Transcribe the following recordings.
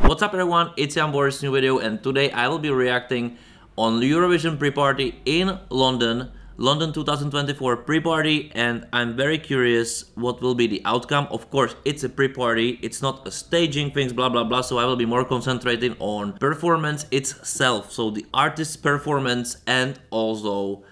What's up everyone, it's Jan Boris, new video, and today I will be reacting on Eurovision pre-party in London 2024 pre-party, and I'm very curious what will be the outcome. Of course, it's a pre-party, it's not a staging things, blah blah blah, so I will be more concentrating on performance itself, so the artist's performance and also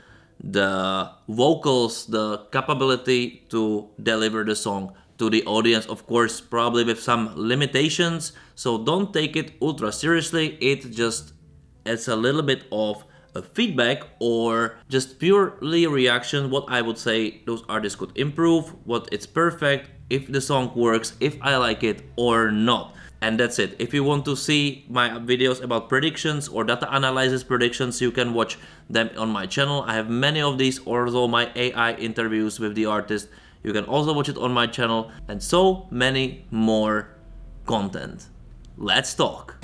the vocals, the capability to deliver the song to the audience, of course, probably with some limitations, so don't take it ultra seriously. It's a little bit of a feedback or just purely reaction, what I would say those artists could improve, what it's perfect, if the song works, if I like it or not. And that's it. If you want to see my videos about predictions or data analysis predictions, you can watch them on my channel. I have many of these, also my AI interviews with the artist. You can also watch it on my channel, and so many more content. Let's talk.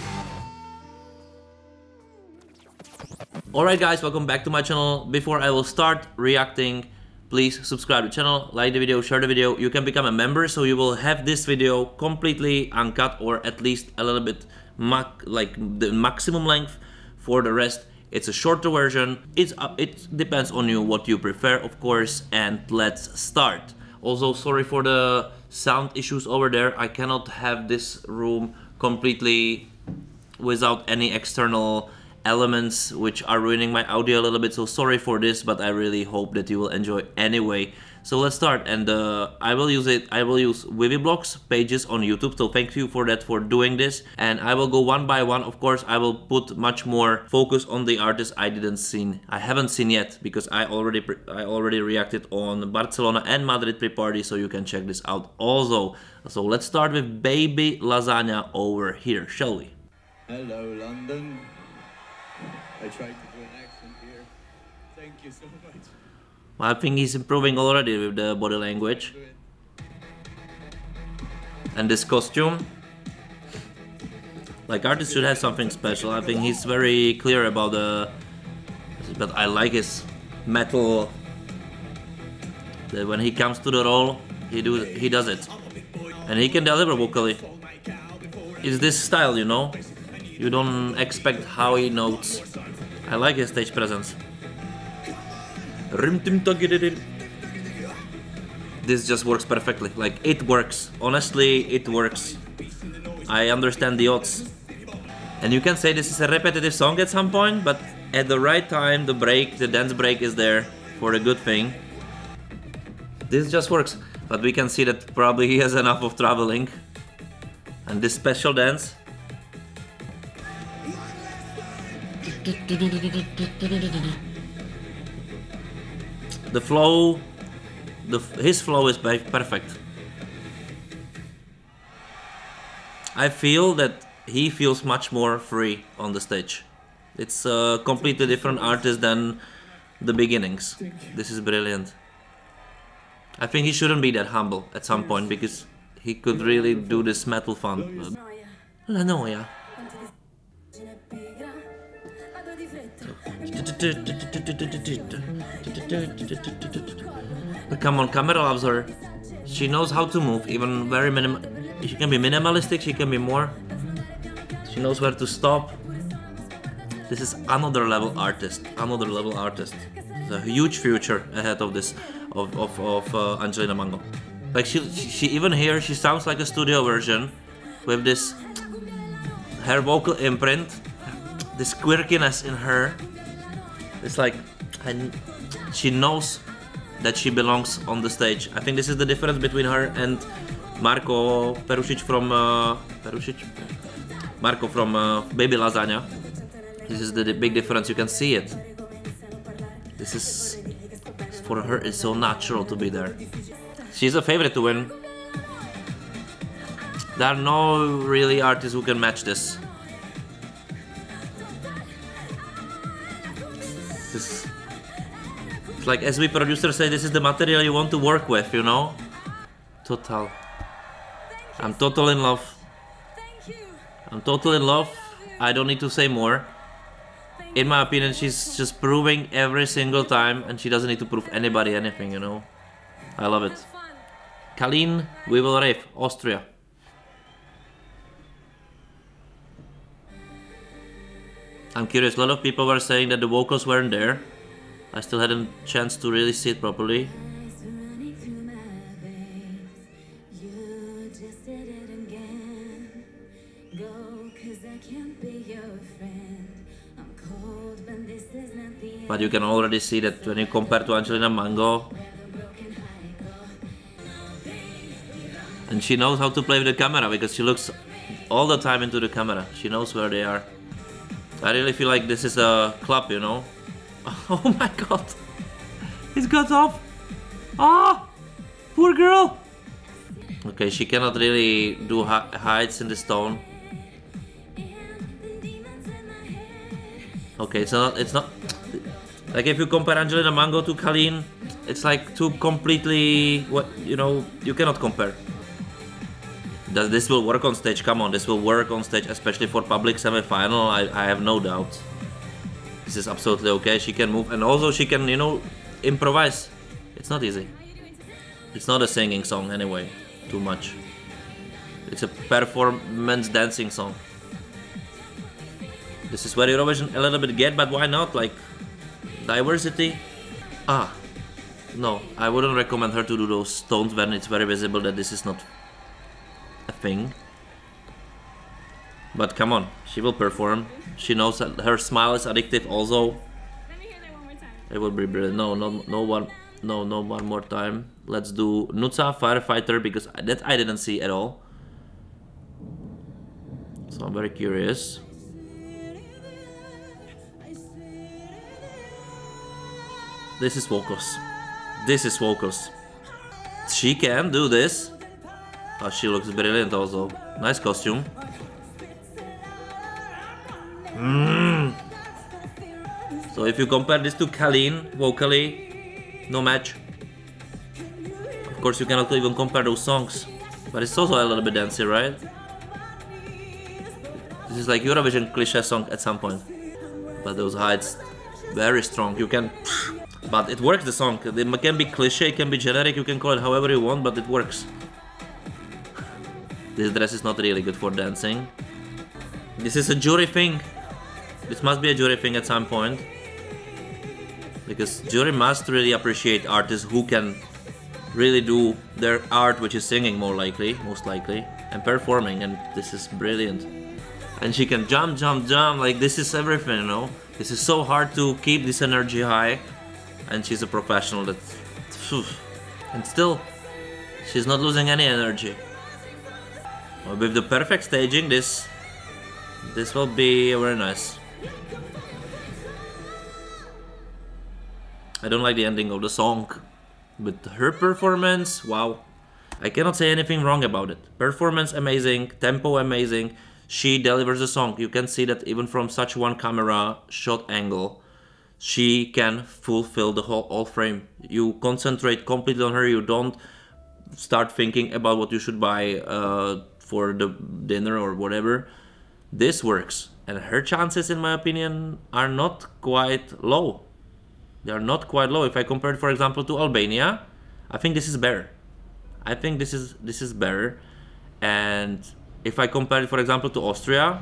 Alright guys, welcome back to my channel. Before I will start reacting, please subscribe to the channel, like the video, share the video. You can become a member, so you will have this video completely uncut, or at least a little bit like the maximum length. For the rest, it's a shorter version. It depends on you what you prefer, of course, and let's start. Also, sorry for the sound issues over there. I cannot have this room completely without any external elements which are ruining my audio a little bit, so sorry for this, but I really hope that you will enjoy anyway. So let's start, and I will use Viviblog's pages on YouTube, so thank you for that, for doing this, and I will go one by one. Of course, I will put much more focus on the artists I haven't seen yet, because I already reacted on Barcelona and Madrid pre-party, so you can check this out also. So let's start with Baby Lasagna over here, shall we? Hello London. I tried to do an accent here. Thank you so much. I think he's improving already with the body language. And this costume. Like, artists should have something special. I think he's very clear about the... But I like his metal... When he comes to the role, he does it. And he can deliver vocally. It's this style, you know? You don't expect how he notes. I like his stage presence. This just works perfectly. Like, it works. Honestly, it works. I understand the odds. And you can say this is a repetitive song at some point, but at the right time, the dance break is there for a good thing. This just works. But we can see that probably he has enough of traveling. And this special dance. The flow, his flow is perfect. I feel that he feels much more free on the stage. It's a completely different artist than the beginnings. This is brilliant. I think he shouldn't be that humble at some point, because he could really do this metal fun. La noia. But come on, camera loves her. She knows how to move, even very minimal. She can be minimalistic, she can be more. She knows where to stop. This is another level artist. There's a huge future ahead of this, of Angelina Mango. Like, she even here, she sounds like a studio version with this, her vocal imprint, this quirkiness in her. It's like, and she knows that she belongs on the stage. I think this is the difference between her and Marco from Baby Lasagna. This is the big difference. You can see it. This is, for her, it's so natural to be there. She's a favorite to win. There are no really artists who can match this. It's like, as we producers say, this is the material you want to work with, you know? Total. I'm totally in love. I'm totally in love. I don't need to say more. In my opinion, she's just proving every single time, and she doesn't need to prove anybody anything, you know? I love it. Kalin, we will rave, Austria. I'm curious, a lot of people were saying that the vocals weren't there. I still hadn't a chance to really see it properly. But you can already see that when you compare to Angelina Mango, and she knows how to play with the camera because she looks all the time into the camera. She knows where they are. I really feel like this is a club, you know? Oh my god! It's got off! Ah! Poor girl! Okay, she cannot really do heights in the stone. Okay, it's not like if you compare Angelina Mango to Kalin, it's like two completely, what, you know, you cannot compare. Does this will work on stage? Come on, this will work on stage, especially for public semi-final. I have no doubt. This is absolutely okay. She can move, and also she can, you know, improvise. It's not easy. It's not a singing song anyway, too much. It's a performance dancing song. This is where Eurovision a little bit get, but why not? Like, diversity. Ah, no, I wouldn't recommend her to do those stones when it's very visible that this is not a thing. But come on, she will perform. She knows that her smile is addictive also. Let me hear that one more time. It will be brilliant. No one more time. Let's do Nutsa, Firefighter, because that I didn't see at all. So I'm very curious. This is vocals. This is vocals. She can do this. Oh, she looks brilliant also. Nice costume. So if you compare this to Kalin, vocally, no match. Of course you cannot even compare those songs. But it's also a little bit dancey, right? This is like Eurovision cliché song at some point. But those heights, very strong. You can... But it works, the song. It can be cliché, it can be generic, you can call it however you want, but it works. This dress is not really good for dancing. This is a jury thing. This must be a jury thing at some point. Because jury must really appreciate artists who can really do their art, which is singing most likely, and performing, and this is brilliant. And she can jump, like this is everything, you know? This is so hard to keep this energy high, and she's a professional that... And still, she's not losing any energy. With the perfect staging, this will be very nice. I don't like the ending of the song, but her performance, wow. I cannot say anything wrong about it. Performance amazing, tempo amazing. She delivers the song. You can see that even from such one camera shot angle, she can fulfill the whole frame. You concentrate completely on her. You don't start thinking about what you should buy for the dinner or whatever. This works, and her chances, in my opinion, are not quite low. They are not quite low. If I compare it, for example, to Albania, I think this is better. I think this is better. And if I compare it, for example, to Austria,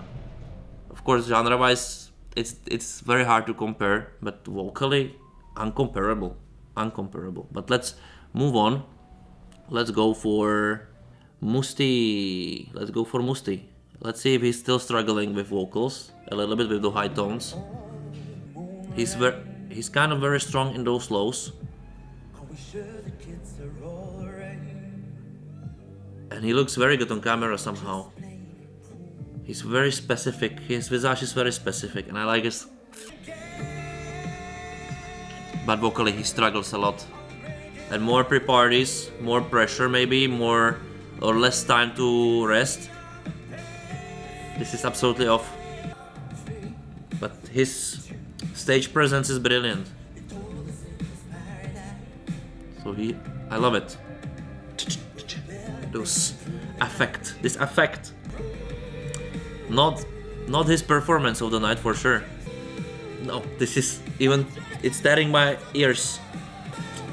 of course, genre-wise, it's very hard to compare, but vocally, uncomparable. But let's move on. Let's go for Musti. Let's see if he's still struggling with vocals a little bit with the high tones. He's kind of very strong in those lows. And he looks very good on camera somehow. He's very specific. His visage is very specific, and I like his. But vocally, he struggles a lot. And more pre-parties, more pressure, maybe more or less time to rest. This is absolutely off. But his stage presence is brilliant. So I love it. This affect. Not his performance of the night for sure. No, this is it's tearing my ears.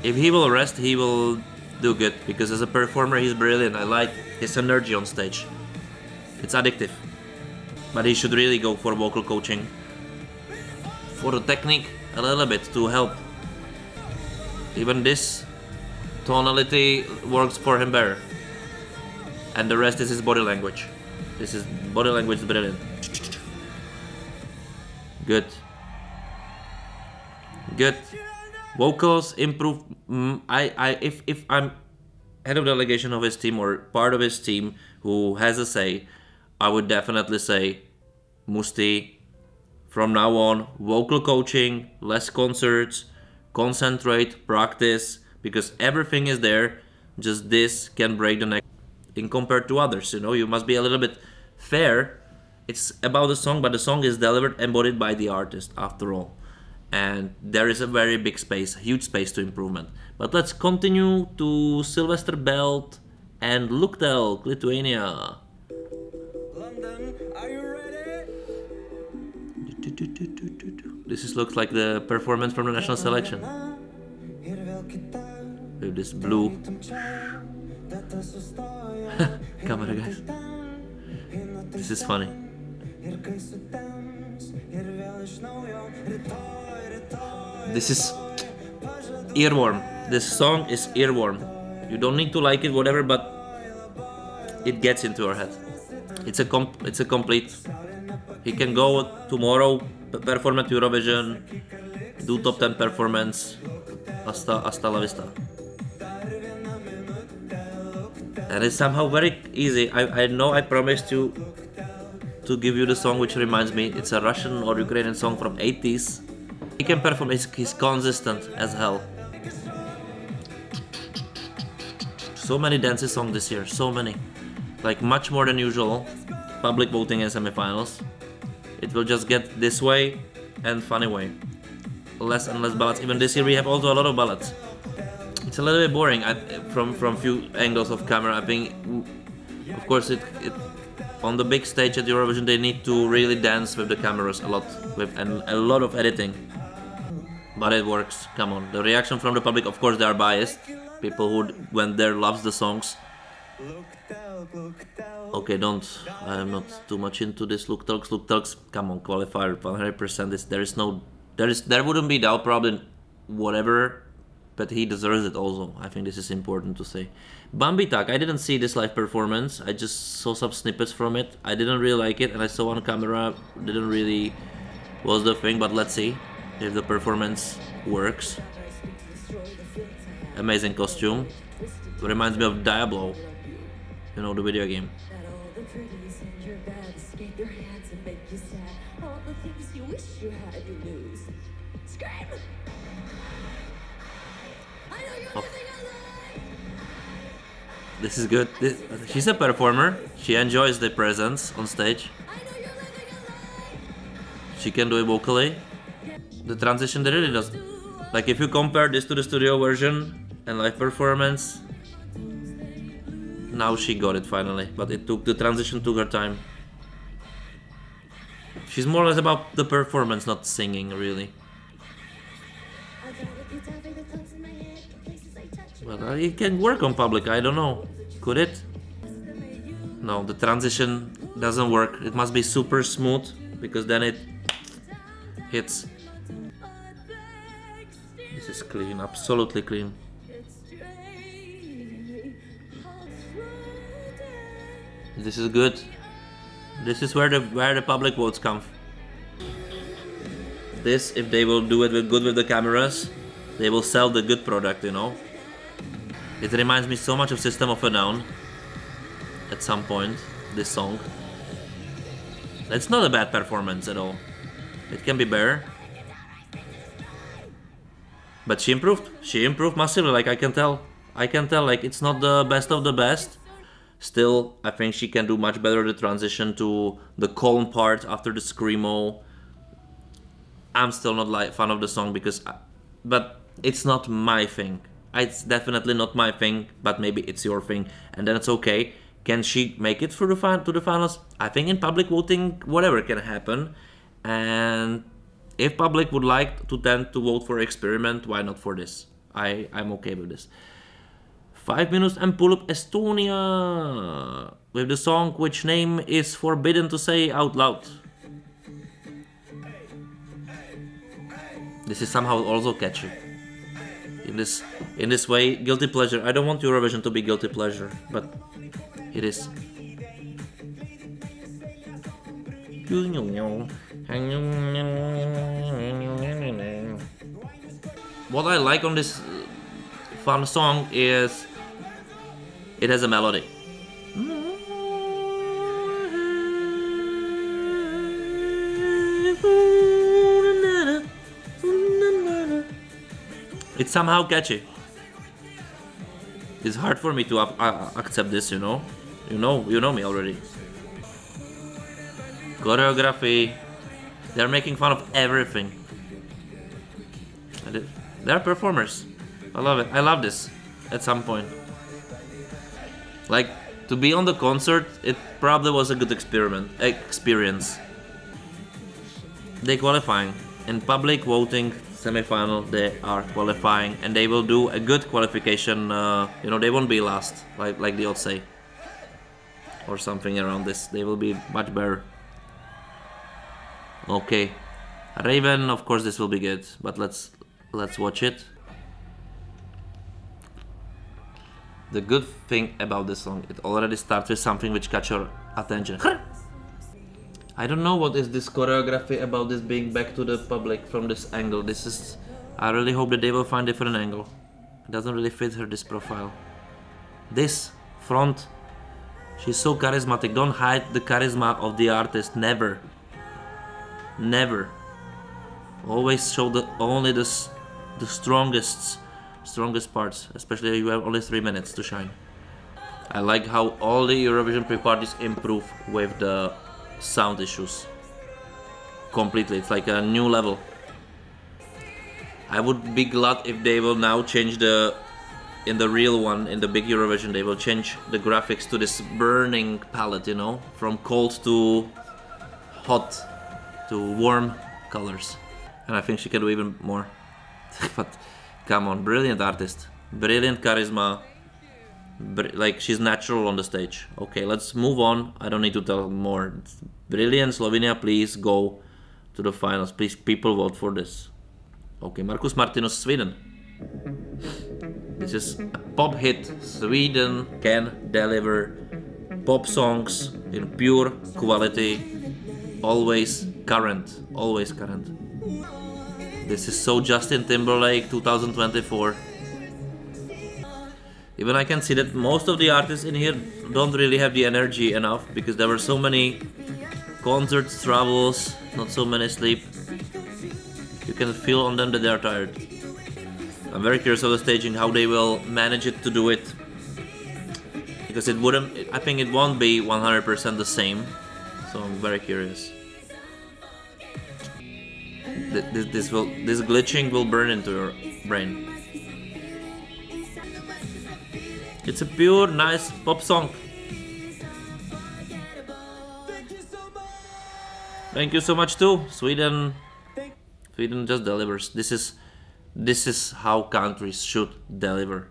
If he will rest, he will do good, because as a performer he's brilliant. I like his energy on stage. It's addictive. But he should really go for vocal coaching. for the technique a little bit to help. Even this tonality works for him better. And the rest is his body language. This is body language is brilliant. Good. Good. Vocals improve. If I'm head of delegation of his team or part of his team who has a say, I would definitely say, Musti, from now on, vocal coaching, less concerts, concentrate, practice, because everything is there. Just this can break the neck in compared to others. You know, you must be a little bit fair. It's about the song, but the song is delivered, embodied by the artist after all. And there is a very big space, huge space to improvement. But let's continue to Sylvester Belt and Luktelk, Lithuania. London, are you ready? This looks like the performance from the national selection. With this blue. Camera, guys. This is funny. This is earworm. This song is earworm. You don't need to like it, whatever, but it gets into your head. It's a complete. He can go tomorrow, perform at Eurovision, do top 10 performance. Hasta la vista. And it's somehow very easy. I know I promised you to give you the song, which reminds me, it's a Russian or Ukrainian song from 80s. He can perform, he's consistent as hell. So many dances songs this year, so many. Like much more than usual. Public voting in semifinals. It will just get this way and funny way. Less and less ballads. Even this year we have also a lot of ballads. It's a little bit boring from few angles of camera. I think, of course, it on the big stage at Eurovision they need to really dance with the cameras a lot, and a lot of editing. But it works. Come on, the reaction from the public. Of course, they are biased. People who went there loves the songs. Okay, don't. I am not too much into this. Luktelks. Come on, qualifier 100%. There wouldn't be doubt probably whatever, but he deserves it also. I think this is important to say. Bambitak, I didn't see this live performance. I just saw some snippets from it. I didn't really like it, and I saw on camera. Didn't really was the thing, but let's see if the performance works. Amazing costume. Reminds me of Diablo. You know, the video game. Oh. This is good. She's a performer. She enjoys the presence on stage. She can do it vocally. The transition that really does. Like if you compare this to the studio version and live performance, now she got it finally. But the transition took her time. She's more or less about the performance, not singing really. But it can work on public, I don't know. Could it? No, the transition doesn't work. It must be super smooth, because then it hits. This is clean, absolutely clean. This is good. This is where the public votes come. This, if they will do it good with the cameras, they will sell the good product, you know. It reminds me so much of System of a Down at some point, this song. It's not a bad performance at all. It can be better. But she improved. She improved massively, like I can tell. Like it's not the best of the best. Still, I think she can do much better the transition to the calm part after the screamo. I'm still not like fan of the song but it's not my thing. It's definitely not my thing, but maybe it's your thing, and then it's okay. Can she make it through to the finals? I think in public voting, whatever can happen. And if public would like to tend to vote for experiment, why not for this? I'm okay with this. 5 minutes and pull up Estonia with the song which name is forbidden to say out loud. This is somehow also catchy. In this way, guilty pleasure. I don't want Eurovision to be guilty pleasure, but it is. What I like on this fun song is it has a melody. It's somehow catchy. It's hard for me to accept this, you know. You know me already. Choreography. They're making fun of everything. They're performers. I love it. I love this. At some point, like to be on the concert, it probably was a good experience. They qualifying in public voting. Semi-final, they are qualifying, and they will do a good qualification. You know, they won't be last, like the odds say, or something around this. They will be much better. Okay, Raven. Of course, this will be good, but let's watch it. The good thing about this song, it already starts with something which catch your attention. I don't know what is this choreography about this being back to the public from this angle. This is... I really hope that they will find different angle. It doesn't really fit her, this profile. This front, she's so charismatic. Don't hide the charisma of the artist. Never. Never. Always show only the strongest parts. Especially you have only 3 minutes to shine. I like how all the Eurovision pre-parties improve with the sound issues completely. It's like a new level. I would be glad if they will now change in the real one, in the big Eurovision, they will change the graphics to this burning palette, you know, from cold to hot to warm colors. And I think she can do even more. But come on, brilliant artist, brilliant charisma. Like, she's natural on the stage. Okay, let's move on. I don't need to tell more. It's brilliant. Slovenia, please go to the finals. Please, people, vote for this. Okay, Marcus Martinus, Sweden. This is a pop hit. Sweden can deliver pop songs in pure quality. Always current. Always current. This is so Justin Timberlake 2024. Even I can see that most of the artists in here don't really have the energy enough, because there were so many concerts, travels, not so many sleep. You can feel on them that they are tired. I'm very curious of the staging, how they will manage it to do it, because it wouldn't. I think it won't be 100% the same. So I'm very curious. This glitching will burn into your brain. It's a pure, nice pop song. Thank you so much too, Sweden. Sweden just delivers. This is how countries should deliver.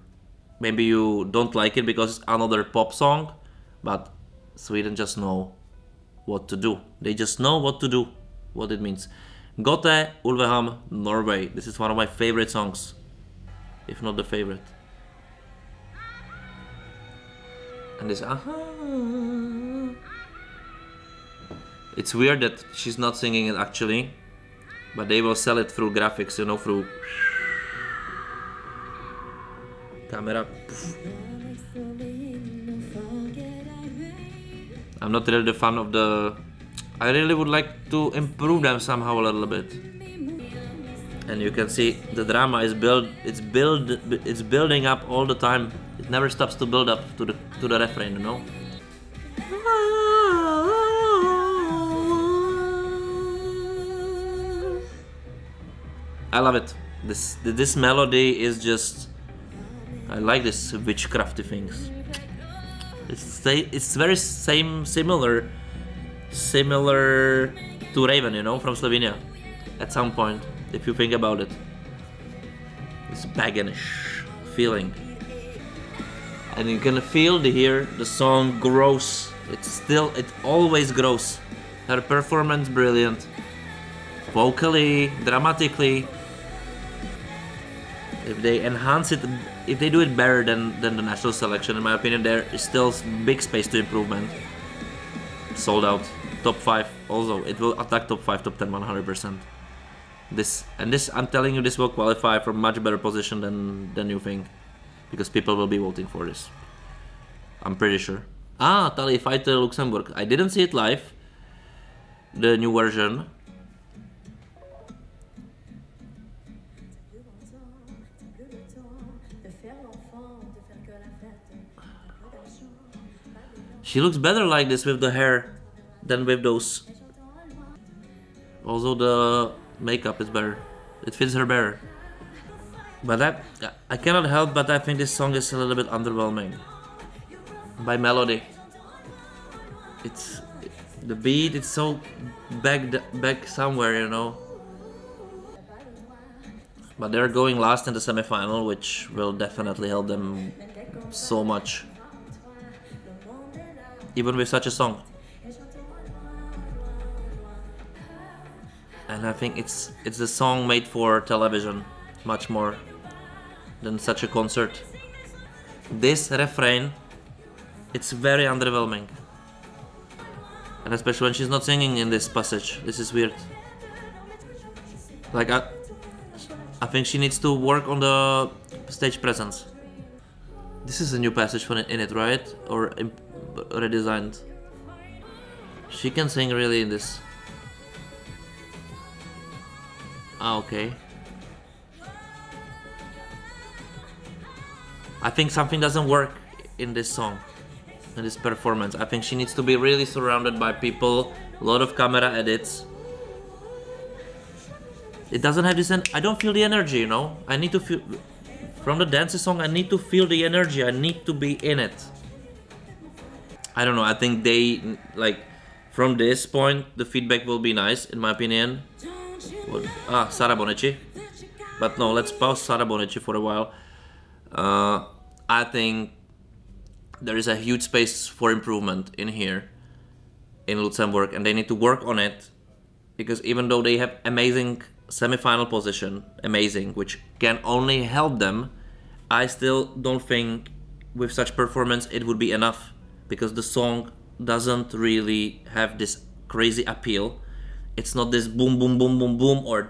Maybe you don't like it because it's another pop song, but Sweden just know what to do. They just know what to do, what it means. Gote, Ulveham, Norway. This is one of my favorite songs, if not the favorite. And this It's weird that she's not singing it actually, but they will sell it through graphics, you know, through camera. I'm not really the fan of the... I really would like to improve them somehow a little bit. And you can see the drama is it's building up all the time. It never stops to build up to the refrain, you know. I love it. This melody is just... I like this witchcrafty things. It's very similar to Raven, you know, from Slovenia. At some point, if you think about it, this paganish feeling, and you can feel here the song grows. It always grows. Her performance brilliant, vocally, dramatically. If they enhance it, if they do it better than the national selection, in my opinion, there is still big space to improvement. Sold out. Top 5 also. It will attack top 5, top 10, 100%. This, I'm telling you, this will qualify for much better position than you think. Because people will be voting for this. I'm pretty sure. Ah, Tali Fighter Luxembourg. I didn't see it live. The new version. She looks better like this with the hair than with those. Also the makeup is better. It fits her better. But I cannot help but I think this song is a little bit underwhelming. By melody. It's the beat, it's so back somewhere, you know. But they're going last in the semifinal, which will definitely help them so much. Even with such a song. And I think it's a song made for television much more than such a concert. This refrain, it's very underwhelming. And especially when she's not singing in this passage. This is weird. Like I think she needs to work on the stage presence. This is a new passage for in it, right? Or redesigned. She can sing really in this. Ah, okay. I think something doesn't work in this song, in this performance. I think she needs to be really surrounded by people, a lot of camera edits. It doesn't have this, I don't feel the energy, you know? I need to feel, from the dance song, I need to feel the energy, I need to be in it. I don't know, I think they, like, from this point, the feedback will be nice, in my opinion. Ah, Sara Bonici. But no, let's pause Sara Bonici for a while. I think there is a huge space for improvement in here, in Luxembourg, and they need to work on it. Because even though they have amazing semi-final position, amazing, which can only help them, I still don't think with such performance it would be enough. Because the song doesn't really have this crazy appeal. It's not this boom boom boom boom boom, or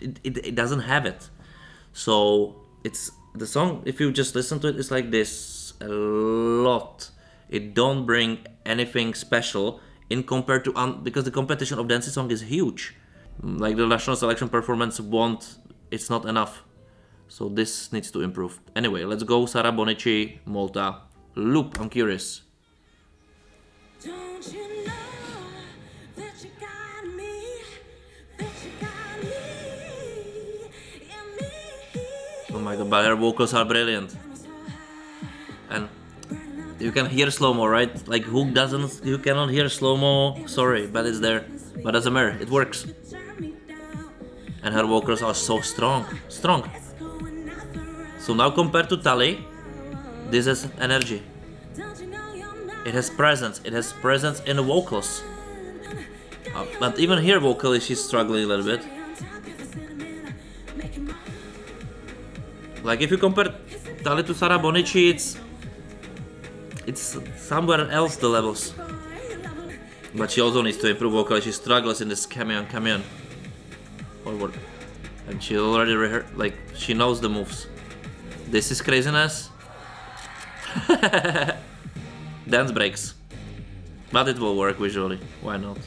it doesn't have it. So it's the song, if you just listen to it, it's like this a lot. It don't bring anything special in compared to because the competition of dancing song is huge. Like the national selection performance it's not enough. So this needs to improve. Anyway, let's go Sara Bonici, Malta. Loop, I'm curious. Don't you know that you got me, in me. Oh my god, but her vocals are brilliant. And you can hear slow-mo, right? Like who cannot hear slow-mo? Sorry, but it's there. But doesn't matter, it works. And her vocals are so strong. So now compared to Tali, this is energy. It has presence. It has presence in the vocals. But even here vocally she's struggling a little bit. Like if you compare Tali to Sara Bonici, it's somewhere else the levels. But she also needs to improve vocally. She struggles in this camion. Forward. And she already like she knows the moves. This is craziness. Dance breaks. But it will work visually. Why not?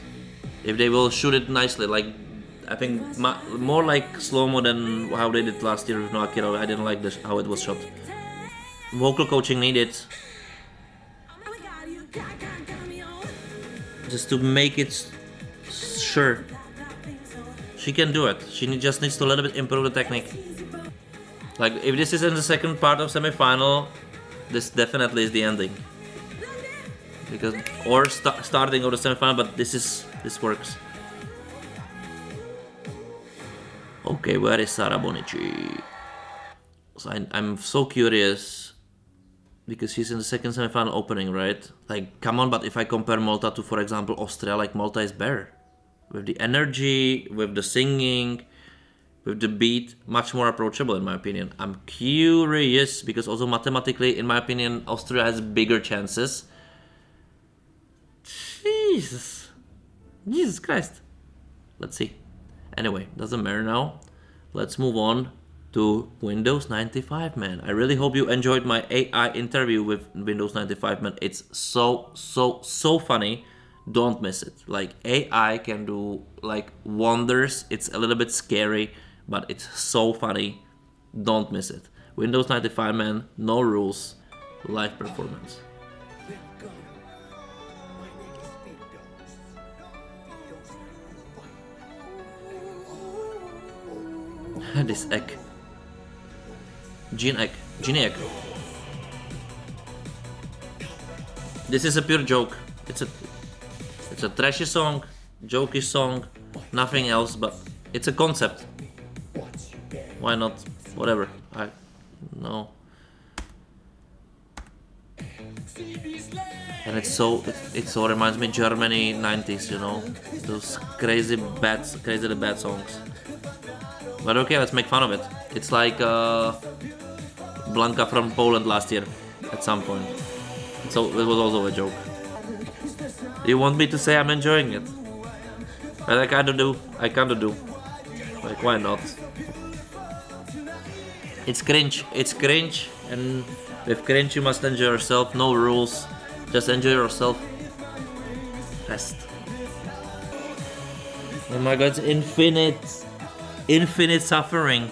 If they will shoot it nicely, like I think more like slow-mo than how they did last year with No Akira. I didn't like how it was shot. Vocal coaching needed. Just to make it sure. She can do it. She just needs to a little bit improve the technique. Like if this is in the second part of semi-final, this definitely is the ending. Because or starting of the semi-final, but this works. Okay, where is Sara Bonici? So I'm so curious because she's in the second semi-final opening, right? Like, come on, but if I compare Malta to, for example, Austria, like Malta is better with the energy, with the singing, with the beat much more approachable in my opinion. I'm curious because also mathematically, in my opinion, Austria has bigger chances. Jesus Christ. Let's see. Anyway, doesn't matter now. Let's move on to Windows 95, man. I really hope you enjoyed my AI interview with Windows 95, man. It's so funny. Don't miss it. Like, AI can do like wonders. It's a little bit scary, but it's so funny. Don't miss it. Windows 95, man. No rules. Live performance. This egg. Genie egg. This is a pure joke. It's a trashy song, jokey song, nothing else, but it's a concept. Why not? Whatever. I no. And it so reminds me Germany 90s, you know, those crazy bad songs. But okay, let's make fun of it. It's like Blanka from Poland last year at some point. So it was also a joke. You want me to say I'm enjoying it? But I kinda do. Like, why not? It's cringe, and with cringe you must enjoy yourself, no rules. Just enjoy yourself. Rest. Oh my god, it's infinite suffering.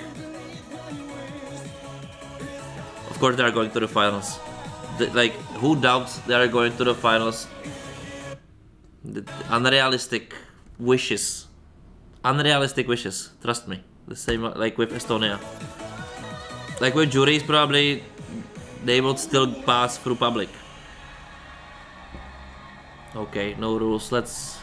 Of course they are going to the finals. Like, who doubts they are going to the finals? The unrealistic wishes. Trust me. The same like with Estonia. Like with juries, probably they will still pass through public. Okay, no rules. Let's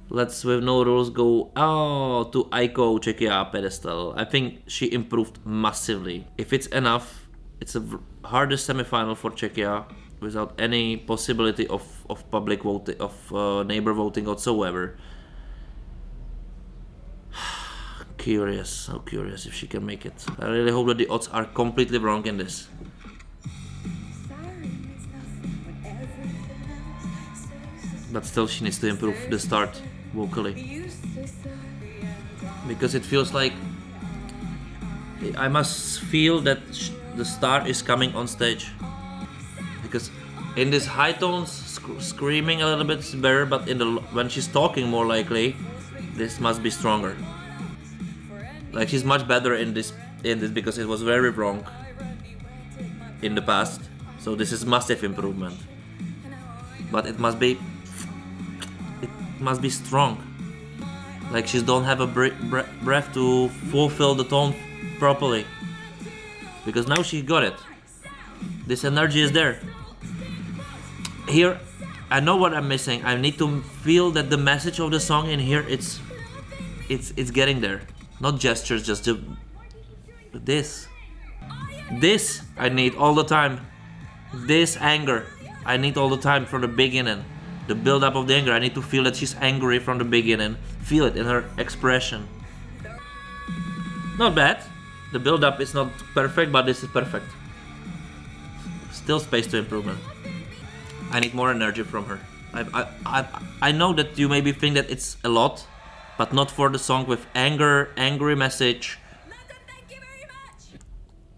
with no rules go to Aiko Czechia pedestal. I think she improved massively. If it's enough, it's a hardest semifinal for Czechia without any possibility of public voting, of neighbor voting whatsoever. So curious if she can make it. I really hope that the odds are completely wrong in this. But still she needs to improve the start vocally. Because it feels like I must feel that the star is coming on stage. Because in these high tones, screaming a little bit is better, but when she's talking, more likely, this must be stronger. Like, she's much better in this because it was very wrong in the past. So this is massive improvement. But it must be strong. Like, she don't have a breath to fulfill the tone properly. Because now she got it. This energy is there. Here, I know what I'm missing. I need to feel that the message of the song in here, it's getting there. Not gestures, just this I need all the time. This anger I need all the time from the beginning. The build up of the anger, I need to feel that she's angry from the beginning. Feel it in her expression. Not bad. The build up is not perfect, but this is perfect. Still space to improvement. I need more energy from her. I know that you maybe think that it's a lot, but not for the song with angry message.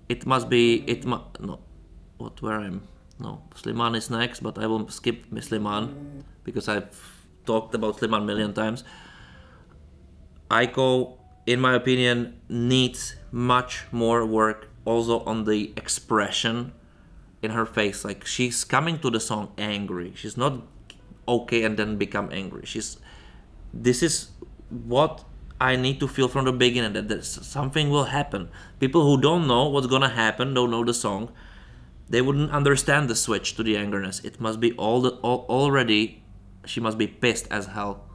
It must be, no, where I'm, no, Sliman is next, but I will skip Sliman, because I've talked about Sliman a million times. Aiko, in my opinion, needs much more work also on the expression in her face. Like, she's coming to the song angry. She's not okay and then become angry. This is what I need to feel from the beginning, that something will happen. People who don't know what's gonna happen, don't know the song, they wouldn't understand the switch to the angerness. It must be already, she must be pissed as hell.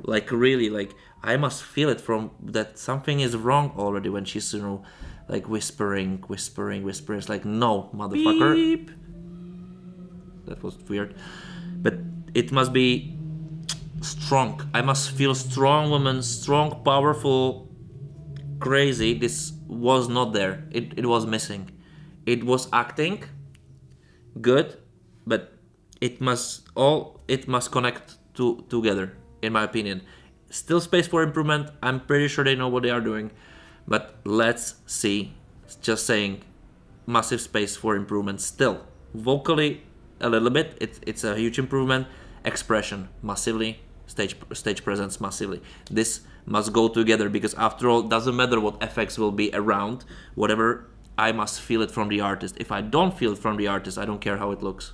Like, really, like, I must feel it from that something is wrong already when she's, you know, like whispering. It's like, no, motherfucker. Beep. That was weird. But it must be strong. I must feel strong woman, strong, powerful crazy, this was not there. It was missing. It was acting good, but it must connect together, in my opinion. Still space for improvement. I'm pretty sure they know what they are doing, but let's see. Just saying, massive space for improvement still. Vocally, a little bit. It's a huge improvement. Expression, massively. Stage presence, massively. This must go together, because after all, doesn't matter what effects will be around. Whatever, I must feel it from the artist. If I don't feel it from the artist, I don't care how it looks,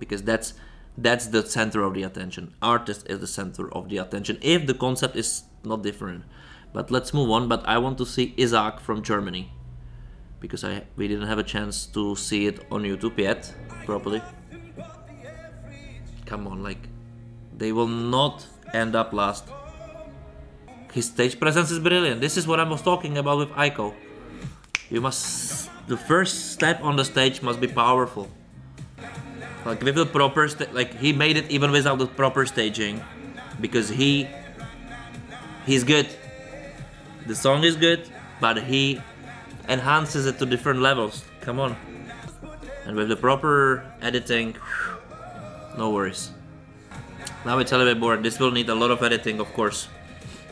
because that's the center of the attention. Artist is the center of the attention, if the concept is not different. But let's move on. But I want to see Isaac from Germany, because we didn't have a chance to see it on YouTube yet properly. Come on, like, they will not end up last. His stage presence is brilliant. This is what I was talking about with Aiko. The first step on the stage must be powerful. Like with the proper, like he made it even without the proper staging, because he's good. The song is good, but he enhances it to different levels. Come on. And with the proper editing, no worries. Now it's a little bit bored. This will need a lot of editing, of course.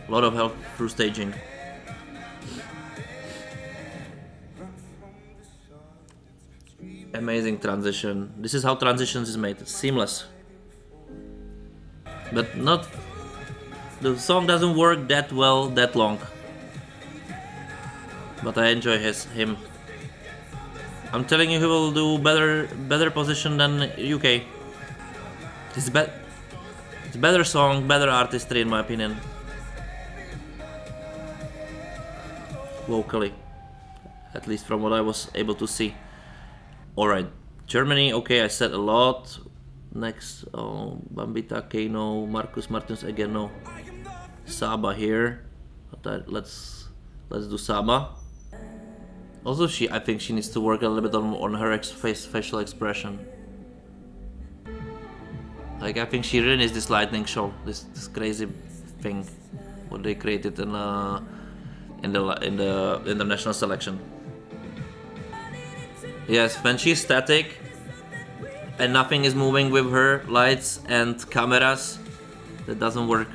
A lot of help through staging. Amazing transition. This is how transitions is made. It's seamless. But not... The song doesn't work that well, that long. But I enjoy him. I'm telling you, he will do better position than UK. It's better song, better artistry, in my opinion. Vocally, at least from what I was able to see. Alright, Germany, okay, I said a lot. Next, oh, Bambita, Kano, Marcus Martins again, no. Saba here. But let's do Saba. Also, I think she needs to work a little bit on her facial expression. Like, I think she really needs this lightning show, this crazy thing, what they created in the national selection. Yes, when she's static and nothing is moving with her lights and cameras, that doesn't work.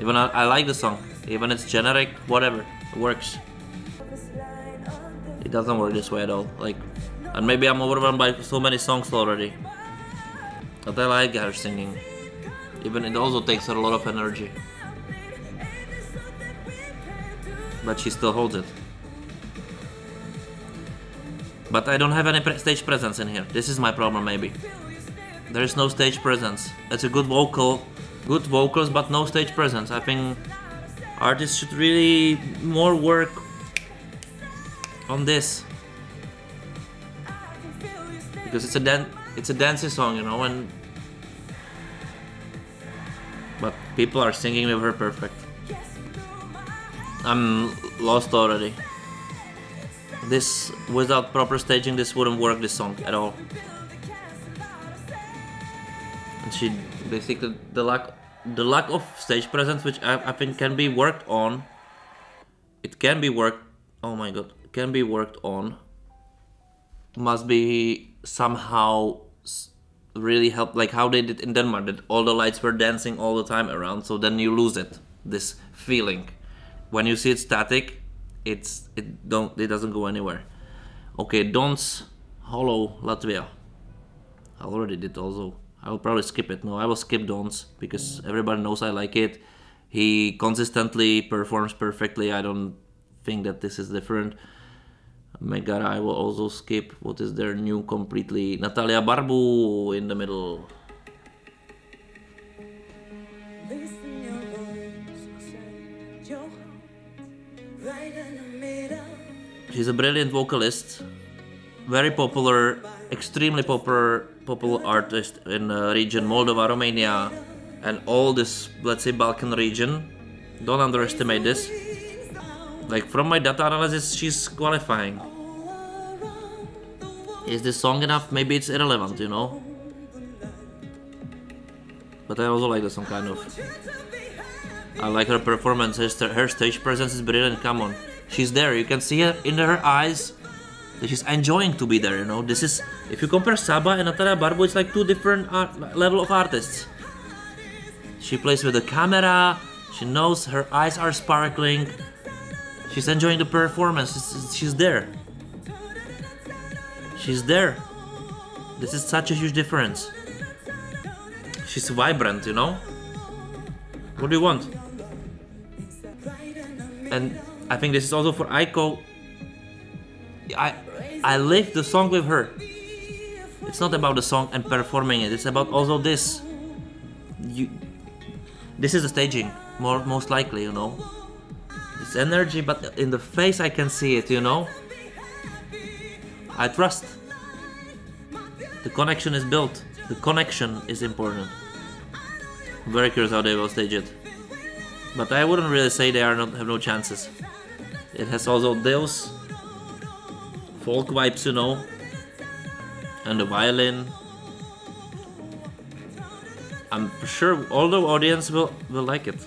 Even I like the song, even it's generic, whatever, it works. It doesn't work this way at all. Like, and maybe I'm overwhelmed by so many songs already. But I like her singing. Even it also takes her a lot of energy. But she still holds it. But I don't have any stage presence in here. This is my problem, maybe. There is no stage presence. It's a good vocals, but no stage presence. I think artists should really more work on this, because it's a dancey song, you know, but people are singing with her perfect. I'm lost already. This, without proper staging, this wouldn't work, this song, at all. And she basically, the lack of stage presence, which I think can be worked on. It can be worked, oh my god, it can be worked on. Must be somehow really help, like how they did in Denmark, that all the lights were dancing all the time around, so then you lose it, this feeling. When you see it static, it doesn't go anywhere. Okay, Dons, Hollow, Latvia. I already did also. I will probably skip it. No, I will skip Dons, because everybody knows I like it. He consistently performs perfectly. I don't think that this is different. Megara I will also skip. What is their new completely? Natalia Barbu in the middle. She's a brilliant vocalist, very popular, extremely popular artist in the region Moldova, Romania, and all this, let's say, Balkan region. Don't underestimate this. Like, from my data analysis, she's qualifying. Is this song enough? Maybe it's irrelevant, you know? But I also like the song, kind of. I like her performance. Her stage presence is brilliant. Come on, she's there. You can see it in her eyes that she's enjoying to be there. You know, this is, if you compare Saba and Natalia Barbu, it's like two different level of artists. She plays with the camera. She knows her eyes are sparkling. She's enjoying the performance. She's there. She's there. This is such a huge difference. She's vibrant, you know? What do you want? And I think this is also for Aiko. I live the song with her. It's not about the song and performing it. It's about also this. This is the staging, most likely, you know. This energy, but in the face I can see it, you know. I trust. The connection is built. The connection is important. I'm very curious how they will stage it. But I wouldn't really say they have no chances. It has also those folk vibes, you know. And the violin. I'm sure all the audience will like it.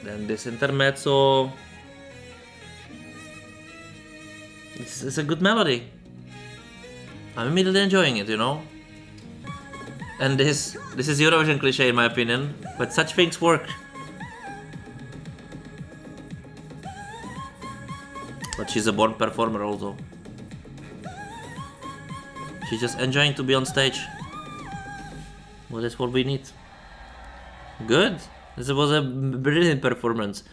Then this intermezzo. It's a good melody. I'm immediately enjoying it, you know. And this is Eurovision cliché in my opinion, but such things work. But she's a born performer also. She's just enjoying to be on stage. Well, that's what we need. Good. This was a brilliant performance.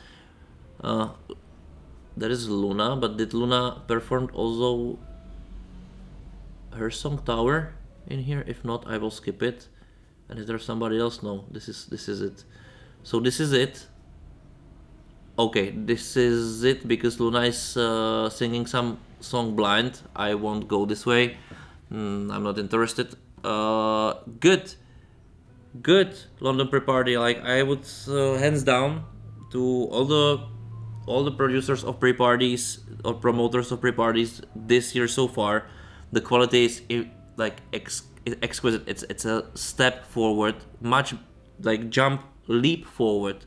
There is Luna, but did Luna perform also her song Tower in here? If not, I will skip it. And is there somebody else? No, this is it. So this is it. Okay, this is it because Luna is singing some song blind. I won't go this way. I'm not interested. Good London pre-party. Like, I would hands down to all the producers of pre-parties or promoters of pre-parties this year so far. The quality is like exquisite. It's a step forward, much like leap forward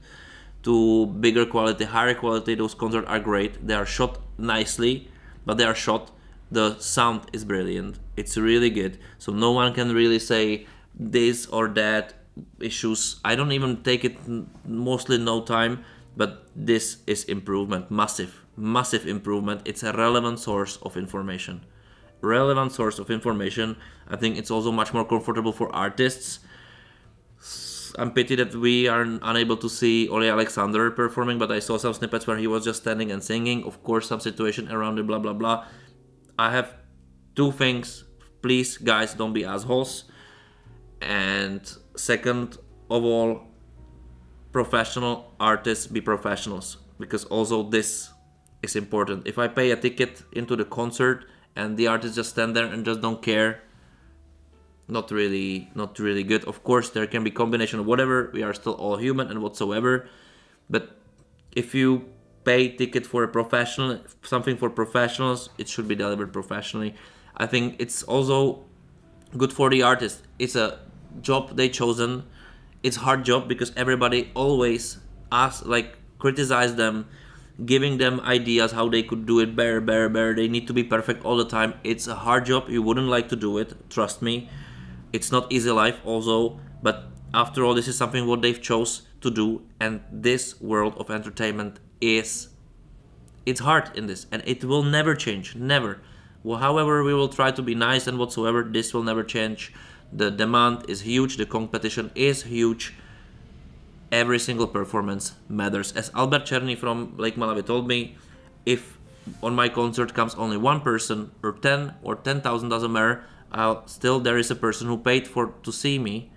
to bigger quality, higher quality. Those concerts are great. They are shot nicely, but they are shot. The sound is brilliant. It's really good. So no one can really say this or that issues. I don't even take it mostly no time, but this is improvement, massive improvement. It's a relevant source of information. I think it's also much more comfortable for artists. I'm pity that we are unable to see Ole Alexander performing, but I saw some snippets where he was just standing and singing. Of course, some situation around it, blah blah blah. I have two things. Please, guys, don't be assholes. And second of all, professional artists be professionals, because also this is important. If I pay a ticket into the concert and the artists just stand there and just don't care, not really good. Of course, there can be combination of whatever. We are still all human and whatsoever. But if you pay ticket for a professional, something for professionals, it should be delivered professionally. I think it's also good for the artist. It's a job they chosen. It's hard job because everybody always asks, like, criticize them, giving them ideas how they could do it better. They need to be perfect all the time. It's a hard job. You wouldn't like to do it, trust me. It's not easy life also, but after all, this is something what they've chose to do, and this world of entertainment it's hard in this, and it will never change, never. Well, however we will try to be nice and whatsoever, this will never change. The demand is huge, the competition is huge. Every single performance matters. As Albert Cherny from Lake Malawi told me, if on my concert comes only one person, or 10 or 10,000, doesn't matter, still there is a person who paid to see me,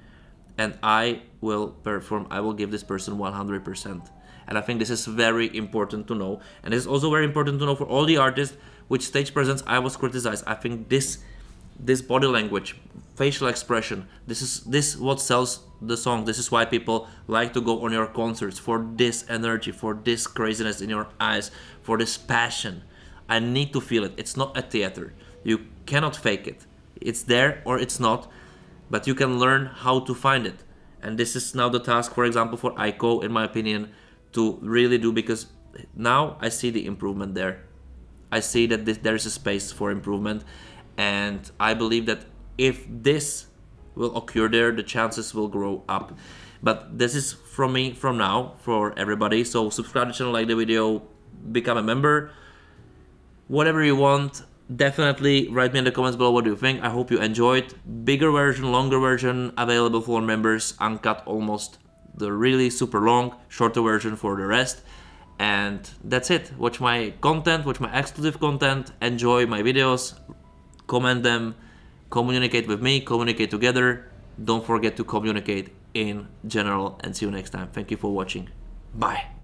and I will perform. I will give this person 100%. And I think this is very important to know. And it's also very important to know for all the artists which stage presence I was criticized. I think this body language, facial expression, this what sells the song. This is why people like to go on your concerts, for this energy, for this craziness in your eyes, for this passion. I need to feel it. It's not a theater. You cannot fake it. It's there or it's not, but you can learn how to find it. And this is now the task, for example, for Aiko, in my opinion, to really do, because now I see the improvement there. I see that there is a space for improvement, and I believe that if this will occur there, the chances will grow up. But this is from me from now for everybody. So subscribe to the channel, like the video, become a member, whatever you want. Definitely write me in the comments below what do you think. I hope you enjoyed. Bigger version, longer version available for members, uncut almost, the really super long, shorter version for the rest. And that's it. Watch my content, watch my exclusive content, enjoy my videos, comment them, communicate with me, communicate together. Don't forget to communicate in general, and see you next time. Thank you for watching. Bye.